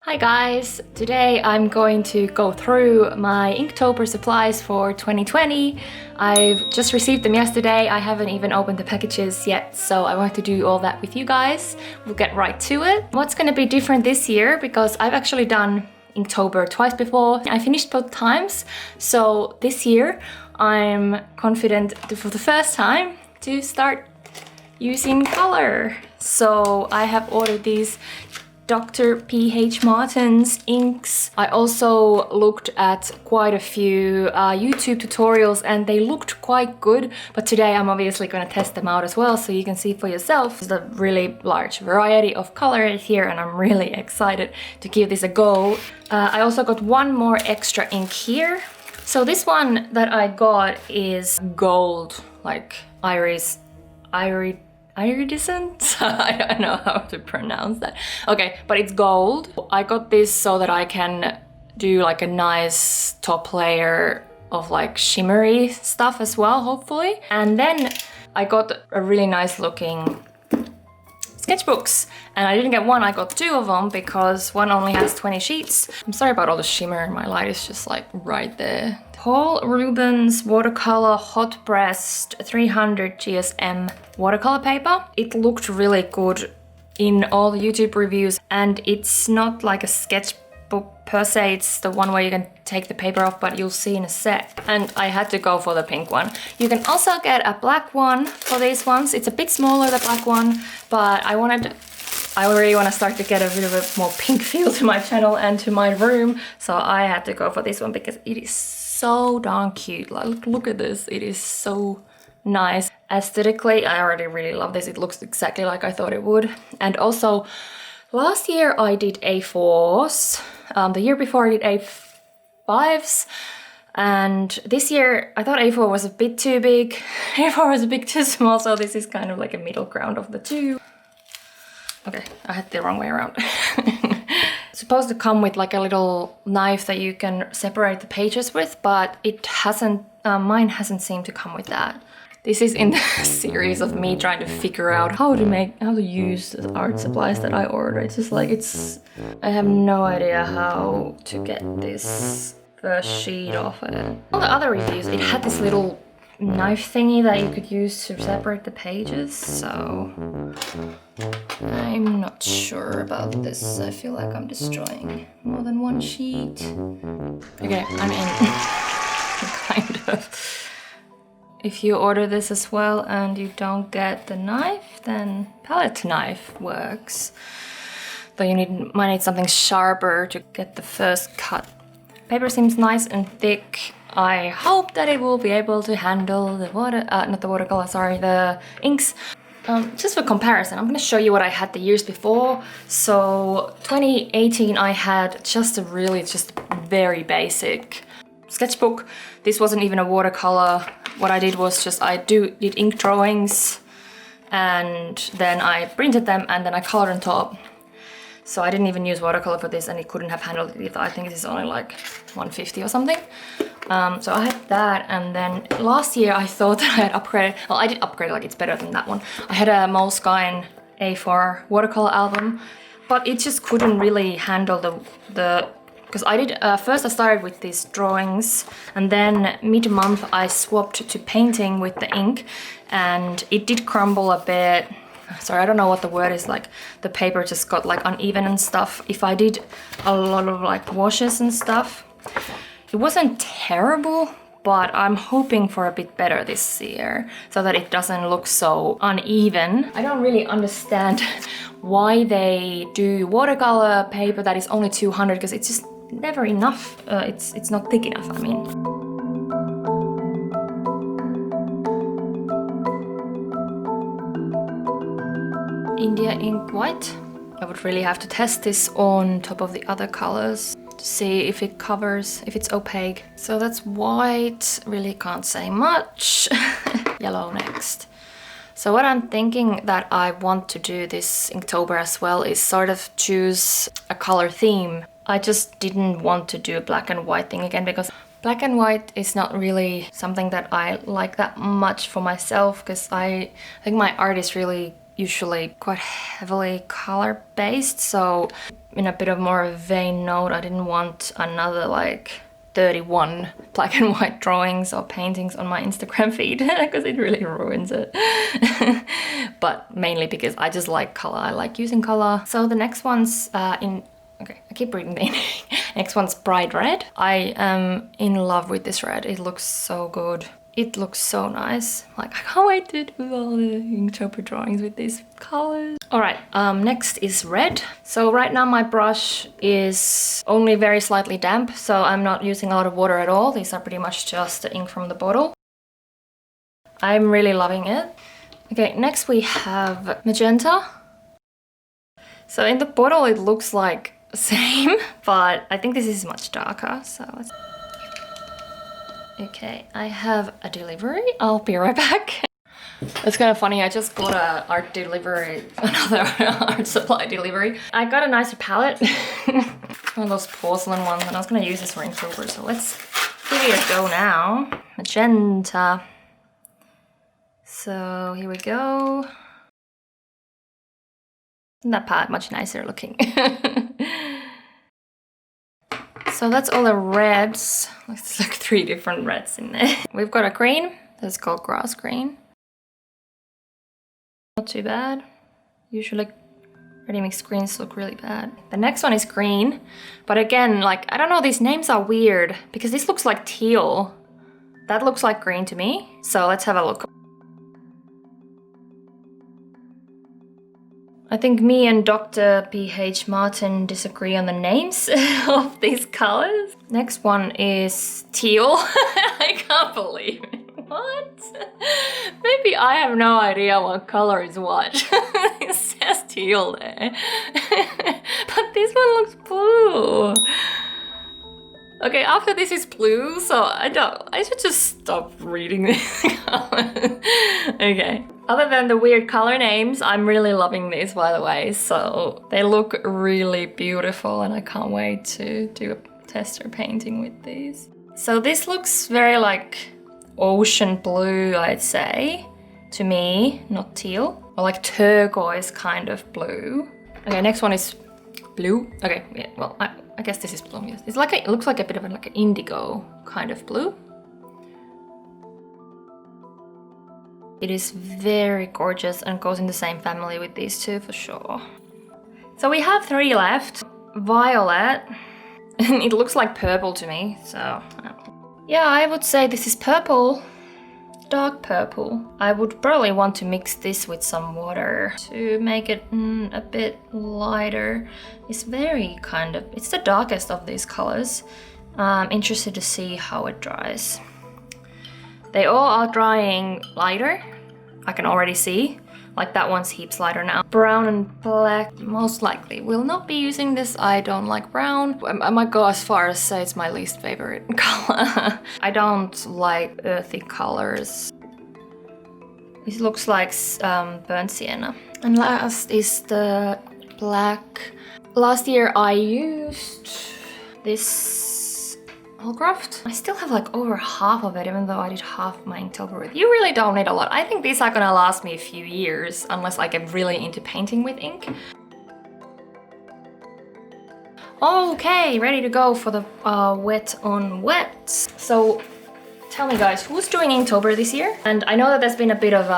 Hi guys! Today I'm going to go through my Inktober supplies for 2020. I've just received them yesterday. I haven't even opened the packages yet, so I want to do all that with you guys. We'll get right to it. What's going to be different this year, because I've actually done Inktober twice before. I finished both times, so this year I'm confident for the first time to start using color. So I have ordered these Dr. P.H. Martin's inks. I also looked at quite a few YouTube tutorials and they looked quite good, but today I'm obviously going to test them out as well so you can see for yourself. There's a really large variety of colors here and I'm really excited to give this a go. I also got one more extra ink here. So this one that I got is gold, like iridescent. I don't know how to pronounce that. Okay, but it's gold. I got this so that I can do like a nice top layer of like shimmery stuff as well, hopefully. And then I got a really nice looking sketchbooks. And I didn't get one, I got two of them because one only has 20 sheets. I'm sorry about all the shimmer, my light is just like right there. Paul Rubens Watercolor Hot Pressed 300 GSM watercolor paper. It looked really good in all the YouTube reviews and it's not like a sketchbook per se, it's the one where you can take the paper off, but you'll see in a sec. And I had to go for the pink one. You can also get a black one for these ones. It's a bit smaller, the black one, but I already want to start to get a bit of a more pink feel to my channel and to my room, so I had to go for this one because it is so darn cute. Like, look at this, it is so nice. Aesthetically, I already really love this. It looks exactly like I thought it would. And also, last year I did A4s, the year before I did A5s, and this year I thought A4 was a bit too big, A4 was a bit too small, so this is kind of like a middle ground of the two. Okay, I had the wrong way around. It's supposed to come with like a little knife that you can separate the pages with, but it hasn't, mine hasn't seemed to come with that. This is in the series of me trying to figure out how to use the art supplies that I ordered. It's just like, I have no idea how to get this first sheet off it. All the other reviews, it had this little knife thingy that you could use to separate the pages, so I'm not sure about this. I feel like I'm destroying more than one sheet. Okay, I'm in. Kind of. If you order this as well and you don't get the knife, then palette knife works. Though might need something sharper to get the first cut. Paper seems nice and thick. I hope that it will be able to handle the the inks. Just for comparison, I'm going to show you what I had the years before. So 2018 I had just very basic sketchbook. This wasn't even a watercolor. What I did was just I did ink drawings and then I printed them and then I colored on top. So I didn't even use watercolor for this and it couldn't have handled it either. I think this is only like 150 or something. So I had that, and then last year I thought that I had upgraded. Well, I did upgrade, like it's better than that one. I had a Moleskine A4 watercolor album, but it just couldn't really handle the because I did, first I started with these drawings and then mid-month I swapped to painting with the ink and it did crumble a bit. Sorry, I don't know what the word is, like the paper just got like uneven and stuff. If I did a lot of like washes and stuff, it wasn't terrible, but I'm hoping for a bit better this year so that it doesn't look so uneven. I don't really understand why they do watercolor paper that is only 200 because it's just never enough. It's not thick enough, I mean. India ink white. I would really have to test this on top of the other colors to see if it covers, if it's opaque. So that's white, really can't say much. Yellow next. So what I'm thinking that I want to do this Inktober as well is sort of choose a color theme. I just didn't want to do a black and white thing again because black and white is not really something that I like that much for myself because I think my art is really usually quite heavily color based, so in a bit of more of a vain note. I didn't want another like 31 black and white drawings or paintings on my Instagram feed because it really ruins it. But mainly because I just like color. I like using color. So the next one's okay, I keep reading the ending. Next one's Bright Red. I am in love with this red. It looks so good. It looks so nice. Like, I can't wait to do all the Inktober drawings with these colors. All right, next is red. So right now my brush is only very slightly damp, so I'm not using a lot of water at all. These are pretty much just the ink from the bottle. I'm really loving it. Okay, next we have magenta. So in the bottle it looks like the same, but I think this is much darker, so let's... Okay, I have a delivery. I'll be right back. It's kind of funny, I just got a art delivery, another art supply delivery. I got a nicer palette, one of those porcelain ones, and I was gonna use this for Inktober, so let's give it a go now. Magenta. So here we go. Isn't that palette much nicer looking? So that's all the reds. There's like 3 different reds in there. We've got a green, that's called grass green. Not too bad. Usually ready-mix greens look really bad. The next one is green, but again, like, I don't know, these names are weird because this looks like teal. That looks like green to me. So let's have a look. I think me and Dr. P.H. Martin disagree on the names of these colors. Next one is teal. I can't believe it. What? Maybe I have no idea what color is what. It says teal there. But this one looks blue. Okay, after this is blue, so I should just stop reading this color. Okay. Other than the weird color names, I'm really loving these, by the way. So they look really beautiful and I can't wait to do a tester painting with these. So this looks very like ocean blue, I'd say, to me, not teal. Or like turquoise kind of blue. Okay, next one is blue. Okay, yeah, well, I guess this is blue, yes. It's like it looks like a bit of like an indigo kind of blue. It is very gorgeous and goes in the same family with these two for sure. So we have 3 left. Violet. It looks like purple to me, so... Yeah, I would say this is purple. Dark purple. I would probably want to mix this with some water to make it a bit lighter. It's very kind of... It's the darkest of these colors. I'm interested to see how it dries. They all are drying lighter, I can already see. Like that one's heaps lighter now. Brown and black, most likely. Will not be using this, I don't like brown. I might go as far as say it's my least favorite color. I don't like earthy colors. This looks like burnt sienna. And last is the black. Last year I used this Holcraft. I still have like over half of it, even though I did half my Inktober with. You really don't need a lot. I think these are gonna last me a few years unless I get really into painting with ink. Okay, ready to go for the wet on wet. So tell me guys, who's doing Inktober this year? And I know that there's been a bit of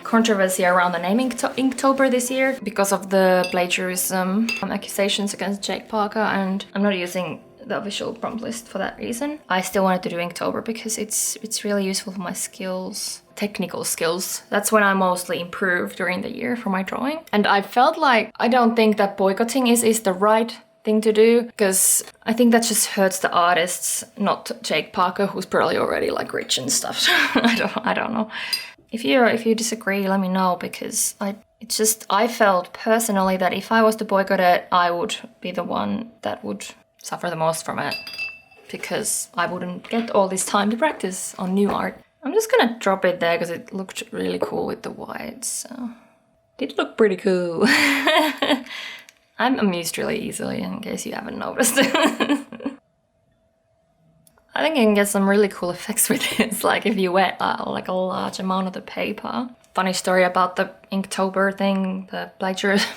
controversy around the name Inktober this year because of the plagiarism accusations against Jake Parker, and I'm not using the official prompt list for that reason. I still wanted to do Inktober because it's really useful for my skills, technical skills. That's when I mostly improve during the year for my drawing. And I felt like I don't think that boycotting is the right thing to do, because I think that just hurts the artists, not Jake Parker, who's probably already like rich and stuff. I don't know. If you disagree, let me know, because I felt personally that if I was to boycott it, I would be the one that would suffer the most from it, because I wouldn't get all this time to practice on new art. I'm just gonna drop it there because it looked really cool with the whites, so it did look pretty cool. I'm amused really easily, in case you haven't noticed. I think you can get some really cool effects with this, like if you wet like a large amount of the paper. Funny story about the Inktober thing, the plagiarism.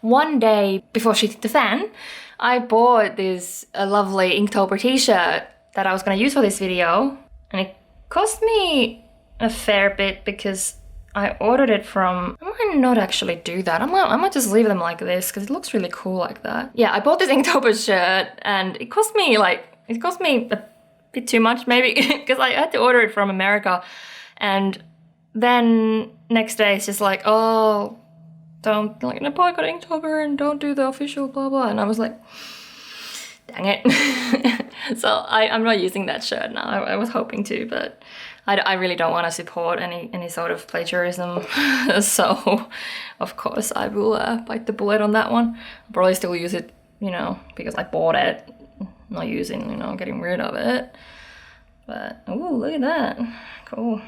one day before she hit the fan, I bought this lovely Inktober t-shirt that I was gonna use for this video, and it cost me a fair bit because I ordered it from... I might not actually do that. I might just leave them like this because it looks really cool like that. Yeah, I bought this Inktober shirt and it cost me a bit too much maybe because I had to order it from America, and then next day it's just like, oh, don't like boycott Inktober and don't do the official blah blah, and I was like, dang it. So I'm not using that shirt now. I was hoping to, but I really don't want to support any sort of plagiarism. So of course I will bite the bullet on that one. I'll probably still use it, you know, because I bought it, not using, you know, getting rid of it. But oh, look at that, cool.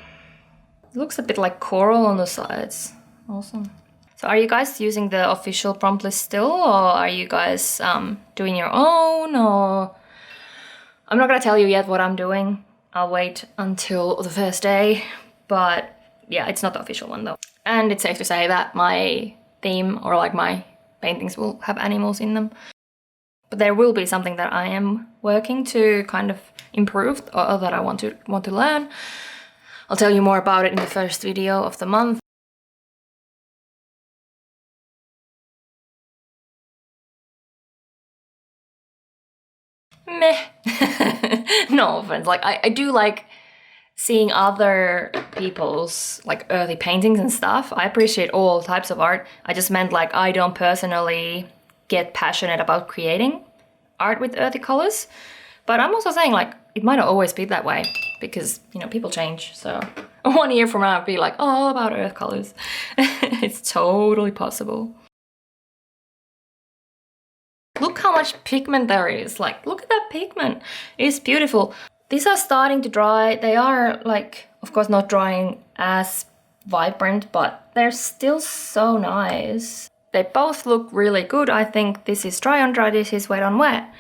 It looks a bit like coral on the sides. Awesome. So are you guys using the official prompt list still, or are you guys doing your own? Or I'm not gonna tell you yet what I'm doing. I'll wait until the first day, but yeah, it's not the official one though. And it's safe to say that my theme or like my paintings will have animals in them. But there will be something that I am working to kind of improve, or that I want to learn. I'll tell you more about it in the first video of the month. Meh. No offense, like I do like seeing other people's like earthy paintings and stuff. I appreciate all types of art. I just meant like I don't personally get passionate about creating art with earthy colors. But I'm also saying like it might not always be that way because, you know, people change. So 1 year from now I'll be like, oh, all about earth colors. It's totally possible. Look how much pigment there is. Like, look at that pigment. It's beautiful. These are starting to dry. They are like, of course, not drying as vibrant, but they're still so nice. They both look really good. I think this is dry on dry, this is wet on wet.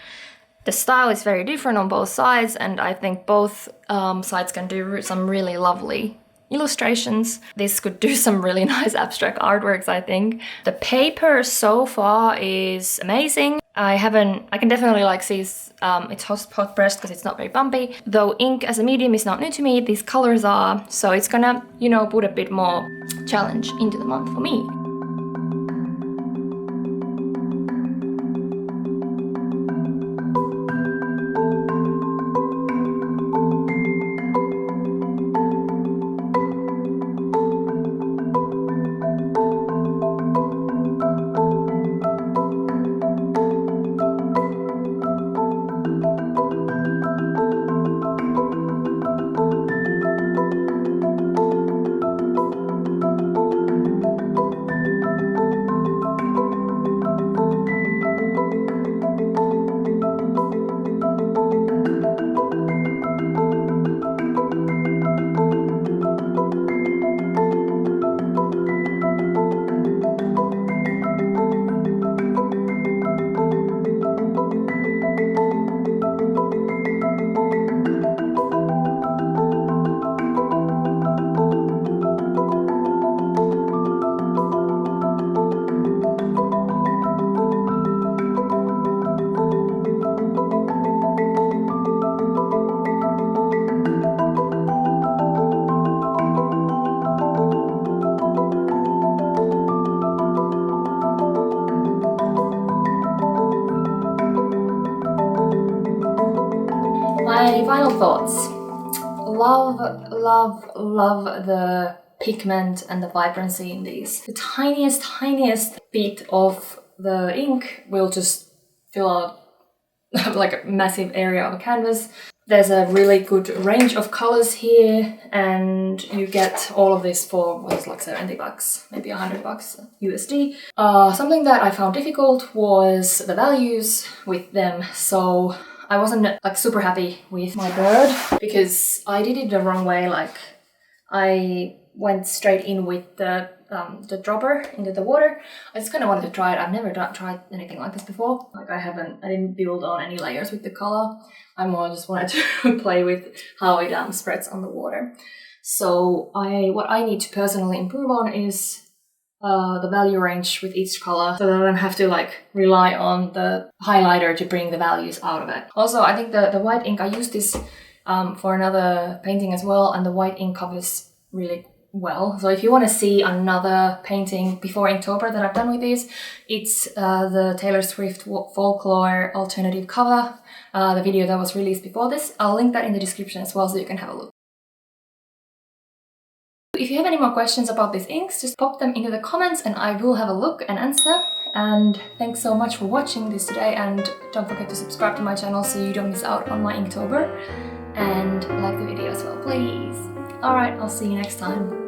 The style is very different on both sides, and I think both sides can do some really lovely illustrations. This could do some really nice abstract artworks, I think. The paper so far is amazing. I can definitely like see it's hot pressed because it's not very bumpy. Though ink as a medium is not new to me, these colors are, so it's gonna, you know, put a bit more challenge into the month for me. My final thoughts. Love, love, love the pigment and the vibrancy in these. The tiniest bit of the ink will just fill out like a massive area of a canvas. There's a really good range of colors here, and you get all of this for what is like $70, maybe $100 USD. Something that I found difficult was the values with them. So I wasn't like super happy with my bird because I did it the wrong way. Like I went straight in with the dropper into the water. I just kind of wanted to try it. I've never tried anything like this before. Like I didn't build on any layers with the color. I more just wanted to play with how it spreads on the water. So what I need to personally improve on is the value range with each color, so that I don't have to like rely on the highlighter to bring the values out of it. Also, I think the white ink, I used this for another painting as well, and the white ink covers really well. So if you want to see another painting before Inktober that I've done with these, it's the Taylor Swift Folklore alternative cover, the video that was released before this. I'll link that in the description as well so you can have a look. If you have any more questions about these inks, just pop them into the comments and I will have a look and answer. And thanks so much for watching this today, and don't forget to subscribe to my channel so you don't miss out on my Inktober, and like the video as well, please. Alright, I'll see you next time.